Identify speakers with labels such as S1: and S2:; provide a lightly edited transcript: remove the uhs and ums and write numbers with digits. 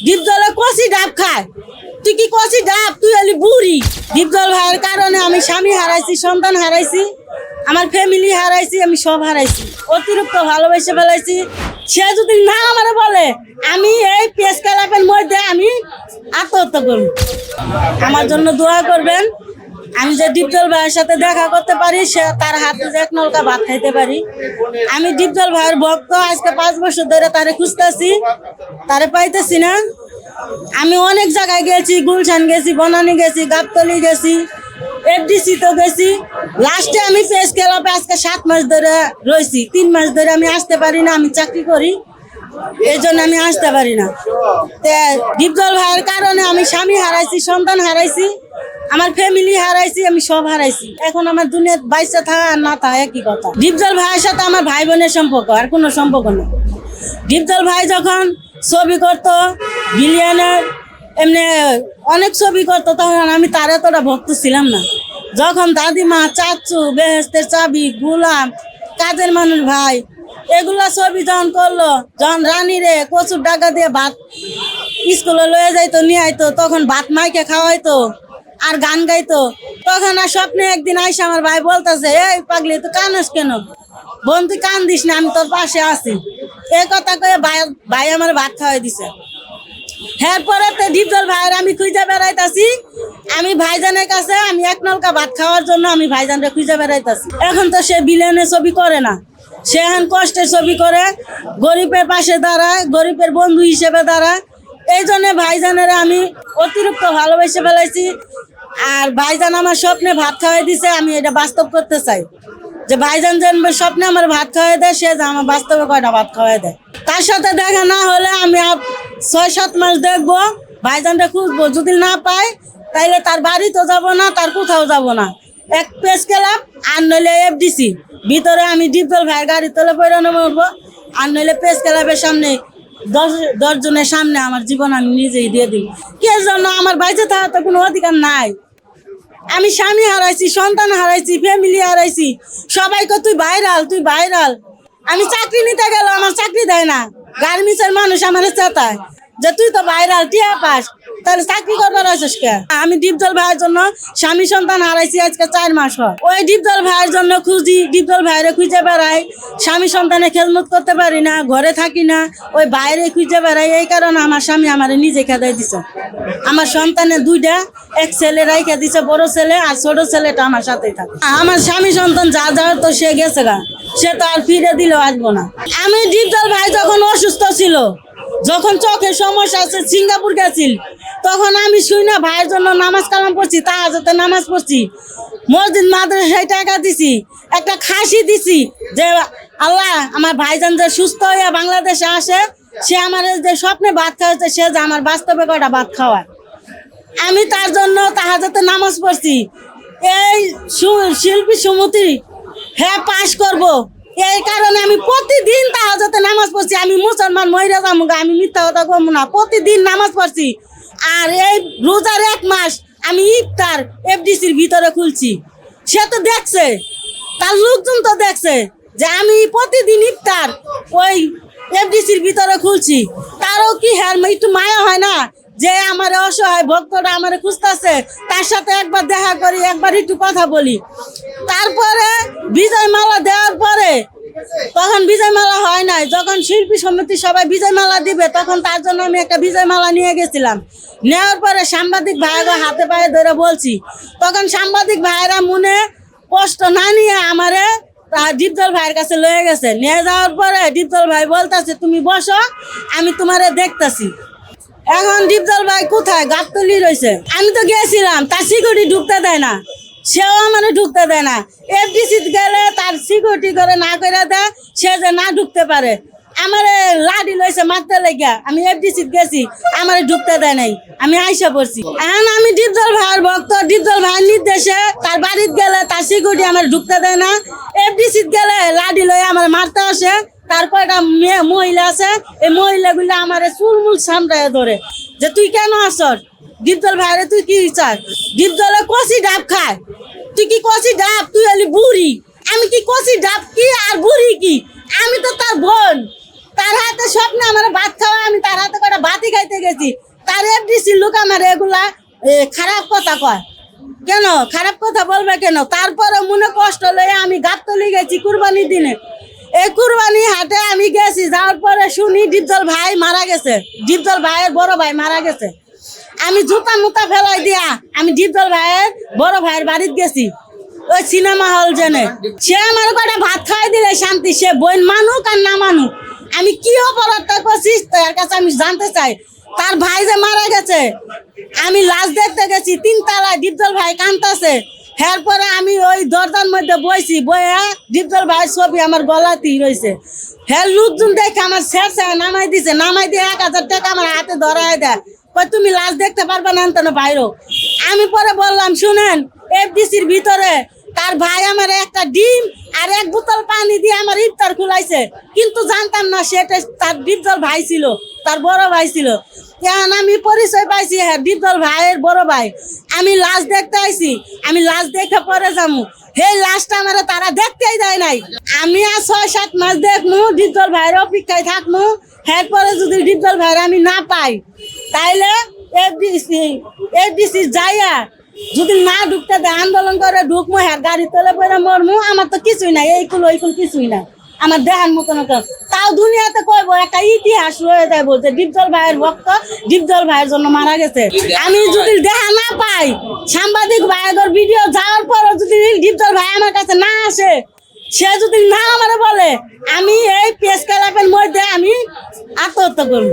S1: ডিপজলে কষি ডাব খায়। তুই কি কষি ডাব, তুই হলি বুড়ি। ডিপজল ভাইয়ের কারণে আমি স্বামী হারাইছি, সন্তান হারাইছি, আমার ফ্যামিলি হারাইছি, আমি সব হারাইছি। অতিরিক্ত ভালোবেসে ফেলাইছি। সে যদি না আমারে বলে, আমি এই পেস ক্লাবের মধ্যে আমি আত্মহত্যা করব। আমার জন্য দোয়া করবেন। আমি যে ডিপজল ভাইয়ের সাথে দেখা করতে পারি, সে তার হাতে যে এক নলকা ভাত খাইতে পারি। আমি ডিপজল ভাইয়ের ভক্ত। আজকে 5 বছর ধরে তারে খুঁজতেছি, তারে পাইতেছি না। আমি অনেক জায়গায় গেছি, গুলশান গেছি, বনানী গেছি, গাবতলি গেছি, এফডিসি তো গেছি। লাস্টে আমি প্রেস ক্লাবে আজকে 7 মাস ধরে রয়েছি। 3 মাস ধরে আমি আসতে পারি না, আমি চাকরি করি, এই জন্য আমি আসতে পারি না। ডিপজল ভাইয়ের কারণে আমি স্বামী হারাইছি, সন্তান হারাইছি, আমার ফ্যামিলি হারাইছি, আমি সব হারাইছি। এখন আমার দুনিয়ার বাইসা থাকা আর না থাকা একই কথা। ডিপজল ভাইয়ের সাথে আমার ভাই বোনের সম্পর্ক, আর কোনো সম্পর্ক নেই। ডিপজল ভাই যখন ছবি করতো, বিলিয়নের এমনি অনেক ছবি করতো, তখন আমি তার এতটা ভক্ত ছিলাম না। যখন দাদিমা, চাচু, বেহেস্তের চাবি, গুলাম, কাজের মানুষ ভাই, এগুলা ছবি যখন করলো, যখন রানী রে কচুর ডাকা দিয়ে ভাত স্কুলে লয়ে যাইতো, নিয়ে আইতো, তখন ভাত মাইকে খাওয়াইতো আর গান গাইতো। তখন আর স্বপ্নে একদিন আইসা আমার ভাই বলতেছে, এই পাগলি তুই কানস কেন, বোন তুই কান দিস না, আমি তোর পাশে আছি। এই কথা কয়ে ভাই আমার ভাত খাওয়াই দিছে। এরপরে তো ডিপজল ভাইয়ের আমি খুঁজে বেড়াইতাছি। আমি ভাইজানের কাছে আমি এক নলকা ভাত খাওয়ার জন্য আমি ভাইজানরে খুঁজে বেড়াইতাছি। এখন তো সে বিলেনের ছবি করে না, সে এখন কষ্টের ছবি করে, গরিবের পাশে দাঁড়ায়, গরিবের বন্ধু হিসেবে দাঁড়ায়। এই জন্য ভাইজানের আমি অতিরিক্ত ভালোবেসে ফেলাইছি। আর ভাইজান আমার স্বপ্নে ভাত খাওয়াই দিছে, আমি এটা বাস্তব করতে চাই যে ভাইজান যেন স্বপ্নে আমার ভাত খাওয়াই দেয়, সে যে আমার বাস্তবে কয়টা ভাত খাওয়াই দেয়। তার সাথে দেখা না হলে আমি 6-7 মাস দেখবো, ভাইজানটা খুঁজবো। যদি না পাই তাইলে তার বাড়ি তো যাবো না, তার কোথাও যাবো না। এক প্রেস ক্লাব আর নইলে এফডিসি ভিতরে আমি ডিপজল ভাইয়ের গাড়ি তোলে পড়ানো মরবো, আর নইলে প্রেস ক্লাবের সামনে 10 জনের সামনে আমার জীবন আমি নিজেই দিয়ে দিই। কে জন্য আমার বাইচে থাকার তো কোনো অধিকার নাই। আমি স্বামী হারাইছি, সন্তান হারাইছি, ফ্যামিলি হারাইছি। সবাইকে তুই ভাইরাল, তুই ভাইরাল। আমি চাকরি নিতে গেল, আমার চাকরি দেয় না। গার্মেন্টসের মানুষ আমার চেতায় যে তুই তো ভাইরাল, টিয়া পাস, তাহলে চাকরি করবার আসিস কে? আমি ডিপজল ভাইয়ের জন্য স্বামী সন্তান হারাইছি আজকে 4 মাস হয়। ওই ডিপজল ভাইয়ের জন্য খুঁজি, ডিপজল ভাইরে খুঁজে বেড়াই। স্বামী সন্তানে খেলমত করতে পারি না, ঘরে থাকি না, ওই বাইরে খুঁজে বেড়াই। এই কারণে আমার স্বামী আমার নিজে খেদাই দিছে। আমার সন্তানের 2টা, এক ছেলে রাইখা দিছে, বড় ছেলে, আর ছোট ছেলেটা আমার সাথেই থাকে। আমার স্বামী সন্তান যা যাওয়ার তো সে গেছে গা, সে তো আর ফিরে দিলেও আসবো না। আমি ডিপজল ভাই যখন অসুস্থ ছিল, যখন চোখের সমস্যা আছে, সিঙ্গাপুর গেছিল, তখন আমি শুই না ভাইয়ের জন্য নামাজ কালাম পড়ছি, তাহাজ্জুদের নামাজ পড়ছি, মসজিদ মাদ্রাসায় টাকা দিছি, একটা খাসি দিছি যে আল্লাহ আমার ভাইজান যে সুস্থ হয়ে বাংলাদেশে আসে, সে আমার যে স্বপ্নে ভাত খাওয়াচ্ছে, সে যে আমার বাস্তবে কয়টা ভাত খাওয়ায়। আমি তার জন্য তাহাজ্জুদের নামাজ পড়ছি। এই শিল্পী সমিতি হ্যাঁ পাশ করব, এই কারণে আমি প্রতিদিন তাহাজ্জুদের নামাজ পড়ছি। আমি মুসলমান মহিলা জামুগা, আমি মিথ্যা কথা কম না, প্রতিদিন নামাজ পড়ছি। আর এই রোজার 1 মাস আমি ইফতার এফডিসির ভিতরে খুলছি। সে তো দেখছে, তার লোকজন তো দেখছে যে আমি প্রতিদিন ইফতার ওই এফডিসির ভিতরে খুলছি। তারও কি হ্যাঁ একটু মায়া হয় না যে আমার অসহায় ভক্তরা আমার খুঁজতেছে, তার সাথে একবার দেখা করি, একবার একটু কথা বলি। তারপরে বিজয় মালা দেওয়ার পরে, তখন বিজয় মালা হয় নাই, যখন শিল্পী সমিতি সবাই বিজয় মালা দিবে, তখন তার জন্য আমি একটা বিজয় মালা নিয়ে গেছিলাম। নেওয়ার পরে সাংবাদিক ভাইরা হাতে পায়ে ধরে বলছি, তখন সাংবাদিক ভাইরা মনে কষ্ট না নিয়ে আমারে ডিপজল ভাইয়ের কাছে লয়ে গেছে। নিয়ে যাওয়ার পরে ডিপজল ভাই বলতেছে তুমি বসো, আমি তোমারে দেখতেছি। এখন ডিপজল ভাই কোথায়? গাবতলি রয়েছে। আমি তো গেছিলাম, তার সিকিউরিটি ঢুকতে দেয় না, সেও মানে ঢুকতে দেয় না। এফডিসি গেলে তার সিকিউরিটি করে না করে দেয়, সে যে না ঢুকতে পারে। আমার লাঠি লইছে মারতে লেগে, আমি এফডিসি গেছি, আমার ঢুকতে দেয় নাই, আমি আইসা পড়ছি। এখন আমি ডিপজল ভাইয়ের ভক্ত, ডিপজল ভাইয়ের নির্দেশে তার বাড়িতে গেলে তার সিকিউরিটি আমার ঢুকতে দেয় না। এফডিসি গেলে লাঠি লয়ে আমার মারতে আসে। তারপর একটা মহিলা আছে, এই মহিলাগুলো আমার চুলমুল সামড়ায় ধরে যে তুই কেন আসর? ডিপজল ভাইরে তুই কি চাস? ডিপজলে কষি ডাব খায়। তুই কি কষি ডাব, তুই হলি বুড়ি। আমি কি কষি ডাব কি আর বুড়ি কি? আমি তো তার বোন। তার হাতে স্বপ্নে আমার ভাত খাওয়া, আমি তার হাতে করে ভাতই খাইতে গেছি। তার এফডিসির লোক আমার এগুলা খারাপ কথা কয় কেন, খারাপ কথা বলবে কেন? তারপরে মনে কষ্ট লয়ে আমি গাবতলি গেছি কুরবানির দিনে। এই কুরবানি হাটে আমি গেছি, যাওয়ার পরে শুনি ডিপজল ভাই মারা গেছে, ডিপজল ভাইয়ের বড় ভাই মারা গেছে। আমি জুতা মুতা ফেলাই দিয়া আমি ডিপজল ভাইয়ের বড় ভাইয়ের বাড়িতে গেছি, ওই সিনেমা হল জেনে। সে আমার কটা ভাত খাওয়াই দিলে শান্তি, সে বোন মানুক আর না মানুক। আমি কি অপরাধটা করছিস তার কাছে আমি জানতে চাই। তার ভাই যে মারা গেছে, আমি লাশ দেখতে গেছি 3 তলায়, ডিপজল ভাই কাঁদতেছে। এরপরে আমি ওই দরজার মধ্যে বইছি, বইয়া ডিপজল ভাইয়ের ছবি আমার গলাতেই রয়েছে। হ্যাঁ লোকজন দেখে আমার শেষ নামাই দিছে, নামাই দিয়ে 1000 টাকা আমার হাতে ধরায় দেয়, কই তুমি লাশ দেখতে পারবে না তো বাইরো। আমি পরে বললাম শুনেন, এফডিসির ভিতরে তার ভাই আমার একটা ডিম আর 1 বোতল পানি দিয়ে আমার ইফতার খুলাইছে, কিন্তু জানতাম না সেটা তার ডিপজল ভাই ছিল, তার বড় ভাই ছিল। এখন আমি পরিচয় পাইছি, হ্যাঁ ডিপজল ভাইয়ের বড় ভাই। আমি লাশ দেখতে আইছি, আমি লাশ দেখে পরে যাবো। সেই লাশটা আমার তারা দেখতেই দেয় নাই। আমি আর 6-7 মাস দেখবো, ডিপজল ভাইয়ের অপেক্ষায় থাকবো। এরপরে যদি ডিপজল ভাইয়ের আমি না পাই, তাইলে এফডিসি যাইয়া যদি না ঢুকতে দেয়, আন্দোলন করে ঢুকবো, হ্যাঁ গাড়ি তোলে পরে মরমু। আমার তো কিছুই নাই, এইগুলো কিছুই না আমার দেহার মতন। তাও দুনিয়াতে কইব একটা ইতিহাস রয়ে যায়, বলছে ডিপজল ভাইয়ের ভক্ত ডিপজল ভাইয়ের জন্য মারা গেছে। আমি যদি দেখা না পাই, সাংবাদিক ভাইয়ের ভিডিও যাওয়ার পর যদি ডিপজল ভাই আমার কাছে না আসে, সে যদি না আমারে বলে, আমি এই প্রেস ক্লাবের মধ্যে আমি আত্মহত্যা করব।